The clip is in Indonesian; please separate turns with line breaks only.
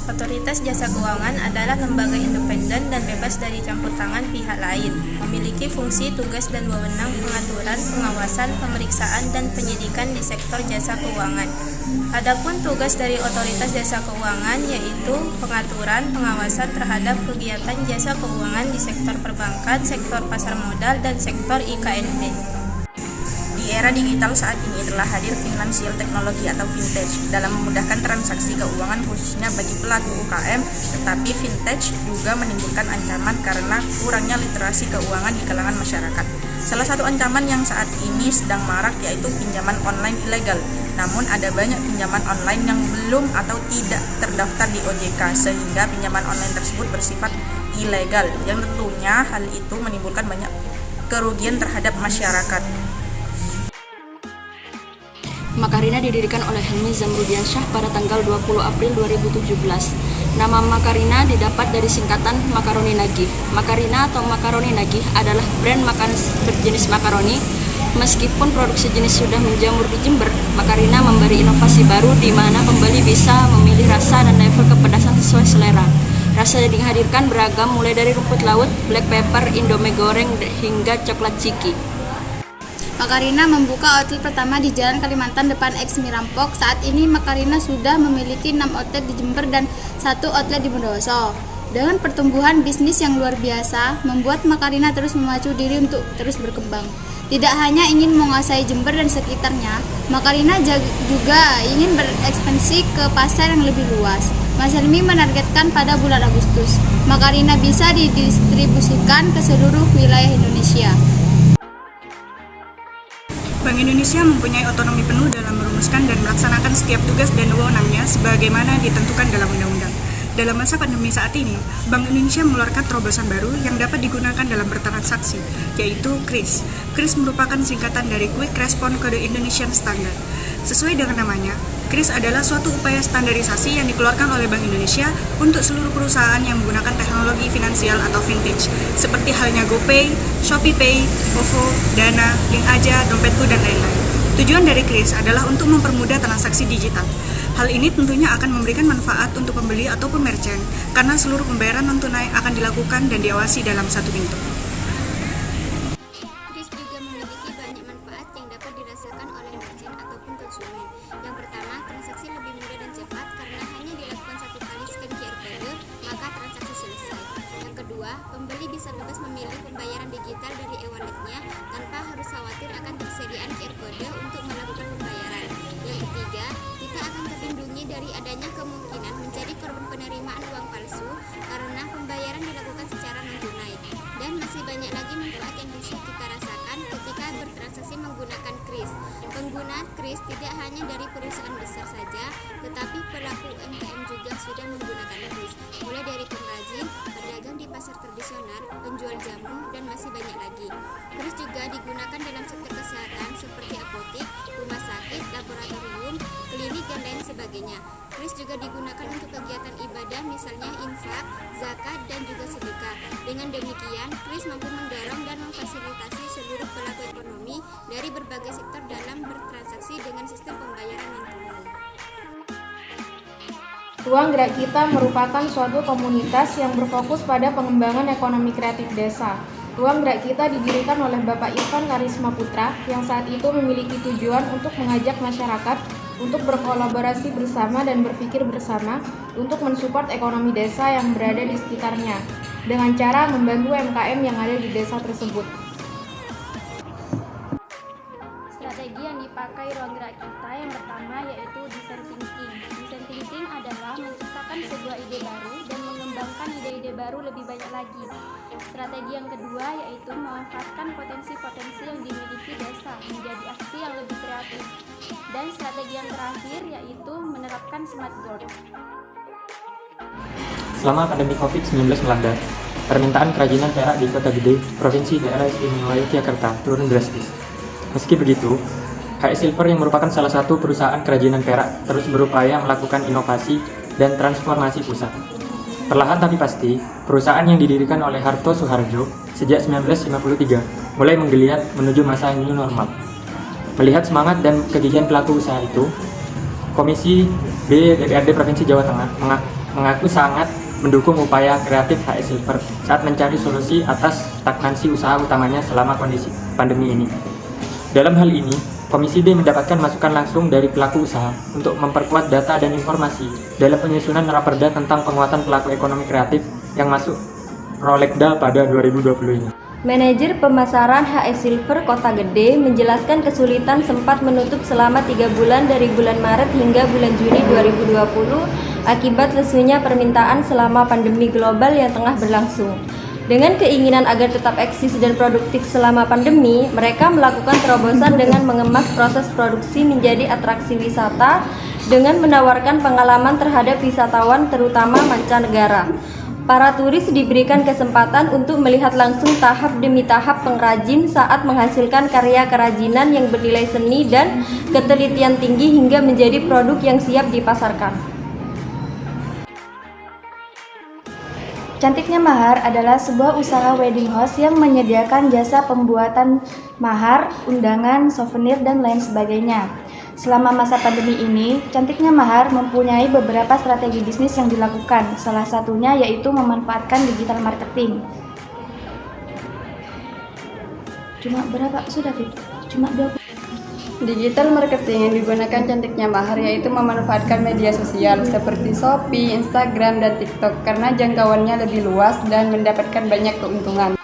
Otoritas Jasa Keuangan adalah lembaga independen dan bebas dari campur tangan pihak lain, memiliki fungsi, tugas, dan wewenang pengaturan, pengawasan, pemeriksaan, dan penyidikan di sektor jasa keuangan. Adapun tugas dari Otoritas Jasa Keuangan yaitu pengaturan, pengawasan terhadap kegiatan jasa keuangan di sektor perbankan, sektor pasar modal, dan sektor IKNP.
Di era digital saat ini telah hadir financial technology atau fintech dalam memudahkan transaksi keuangan khususnya bagi pelaku UKM, tetapi fintech juga menimbulkan ancaman karena kurangnya literasi keuangan di kalangan masyarakat. Salah satu ancaman yang saat ini sedang marak yaitu pinjaman online ilegal. Namun ada banyak pinjaman online yang belum atau tidak terdaftar di OJK sehingga pinjaman online tersebut bersifat ilegal yang tentunya hal itu menimbulkan banyak kerugian terhadap masyarakat.
Makarina didirikan oleh Helmi Zamrudiansyah pada tanggal 20 April 2017. Nama Makarina didapat dari singkatan makaroni nagih. Makarina atau makaroni nagih adalah brand makanan berjenis makaroni. Meskipun produksi jenis sudah menjamur di Jember, Makarina memberi inovasi baru di mana pembeli bisa memilih rasa dan level kepedasan sesuai selera. Rasa yang dihadirkan beragam mulai dari rumput laut, black pepper, indomie goreng, hingga coklat ciki.
Makarina membuka outlet pertama di Jalan Kalimantan depan X Mirampok. Saat ini Makarina sudah memiliki 6 outlet di Jember dan 1 outlet di Bondowoso. Dengan pertumbuhan bisnis yang luar biasa, membuat Makarina terus memacu diri untuk terus berkembang. Tidak hanya ingin menguasai Jember dan sekitarnya, Makarina juga ingin berekspansi ke pasar yang lebih luas. Mas Helmi menargetkan pada bulan Agustus, Makarina bisa didistribusikan ke seluruh wilayah Indonesia.
Bank Indonesia mempunyai otonomi penuh dalam merumuskan dan melaksanakan setiap tugas dan wewenangnya sebagaimana ditentukan dalam undang-undang. Dalam masa pandemi saat ini, Bank Indonesia mengeluarkan terobosan baru yang dapat digunakan dalam bertransaksi, yaitu KRIS. KRIS merupakan singkatan dari Quick Response Code Indonesian Standard. Sesuai dengan namanya, KRIS adalah suatu upaya standarisasi yang dikeluarkan oleh Bank Indonesia untuk seluruh perusahaan yang menggunakan teknologi finansial atau fintech, seperti halnya GoPay, ShopeePay, OVO, Dana, Link-Aja, Dompetku, dan lain-lain. Tujuan dari KRIS adalah untuk mempermudah transaksi digital. Hal ini tentunya akan memberikan manfaat untuk pembeli ataupun merchant, karena seluruh pembayaran non-tunai akan dilakukan dan diawasi dalam satu pintu.
KRIS juga memiliki banyak manfaat yang dapat dirasakan oleh merchant ataupun konsumen. Yang pertama, transaksi lebih mudah dan cepat karena hanya dilakukan satu kali scan QR code, maka transaksi selesai. Yang kedua, pembeli bisa bebas memilih pembayaran digital dari e-walletnya tanpa harus khawatir akan ketersediaan QR code untuk melakukan pembayaran. Yang ketiga, kita akan terlindungi dari adanya kemungkinan menjadi korban penerimaan uang palsu karena pembayaran dilakukan secara non-tunai. Dan masih banyak lagi manfaat yang bisa kita rasakan ketika bertransaksi menggunakan KRIS. Penggunaan KRIS tidak hanya dari perusahaan besar saja, tetapi pelaku UMKM juga sudah menggunakan KRIS, mulai dari pengrajin, pedagang di pasar tradisional, penjual jamu, dan masih banyak lagi. KRIS juga digunakan dalam sektor kesehatan seperti apotek, rumah sakit, laboratorium, klinik, dan lain sebagainya. KRIS juga digunakan untuk kegiatan ibadah misalnya infak, zakat, dan juga sedekah. Dengan demikian, KRIS mampu mendorong dan memfasilitasi seluruh pelaku ekonomi dari berbagai sektor dalam bertransaksi dengan sistem pembayaran non-tunai.
Ruang Gerak Kita merupakan suatu komunitas yang berfokus pada pengembangan ekonomi kreatif desa. Ruang Gerak Kita didirikan oleh Bapak Irfan Karisma Putra yang saat itu memiliki tujuan untuk mengajak masyarakat untuk berkolaborasi bersama dan berpikir bersama untuk mensupport ekonomi desa yang berada di sekitarnya dengan cara membantu UMKM yang ada di desa tersebut.
Strategi yang dipakai Ruang Gerak Kita yang pertama yaitu design thinking. Design thinking adalah menciptakan sebuah ide baru dan mengembangkan ide-ide baru lebih banyak lagi. Strategi yang kedua yaitu memanfaatkan potensi-potensi yang dimiliki desa menjadi aksi yang lebih kreatif. Dan strategi yang terakhir yaitu menerapkan smart goal.
Selama pandemi COVID-19 melanda, permintaan kerajinan perak di Kota Gede, Provinsi Daerah Istimewa Yogyakarta turun drastis. Meski begitu, HS Silver yang merupakan salah satu perusahaan kerajinan perak terus berupaya melakukan inovasi dan transformasi pusat. Perlahan tapi pasti, perusahaan yang didirikan oleh Harto Soeharjo sejak 1953 mulai menggeliat menuju masa new normal. Melihat semangat dan kegigihan pelaku usaha itu, Komisi B DPRD Provinsi Jawa Tengah mengaku sangat mendukung upaya kreatif HS Silver saat mencari solusi atas stagnansi usaha utamanya selama kondisi pandemi ini. Dalam hal ini, Komisi D mendapatkan masukan langsung dari pelaku usaha untuk memperkuat data dan informasi dalam penyusunan raperda tentang penguatan pelaku ekonomi kreatif yang masuk Prolegda pada 2020 ini.
Manajer pemasaran HS Silver Kota Gede menjelaskan kesulitan sempat menutup selama 3 bulan dari bulan Maret hingga bulan Juni 2020 akibat lesunya permintaan selama pandemi global yang tengah berlangsung. Dengan keinginan agar tetap eksis dan produktif selama pandemi, mereka melakukan terobosan dengan mengemas proses produksi menjadi atraksi wisata dengan menawarkan pengalaman terhadap wisatawan terutama mancanegara. Para turis diberikan kesempatan untuk melihat langsung tahap demi tahap pengrajin saat menghasilkan karya kerajinan yang bernilai seni dan ketelitian tinggi hingga menjadi produk yang siap dipasarkan.
Cantiknya Mahar adalah sebuah usaha wedding house yang menyediakan jasa pembuatan mahar, undangan, souvenir, dan lain sebagainya. Selama masa pandemi ini, Cantiknya Mahar mempunyai beberapa strategi bisnis yang dilakukan. Salah satunya yaitu memanfaatkan digital marketing. Cuma berapa sudah, Fit? Cuma 20.
Digital marketing yang digunakan Cantiknya Mahar yaitu memanfaatkan media sosial seperti Shopee, Instagram, dan TikTok karena jangkauannya lebih luas dan mendapatkan banyak keuntungan.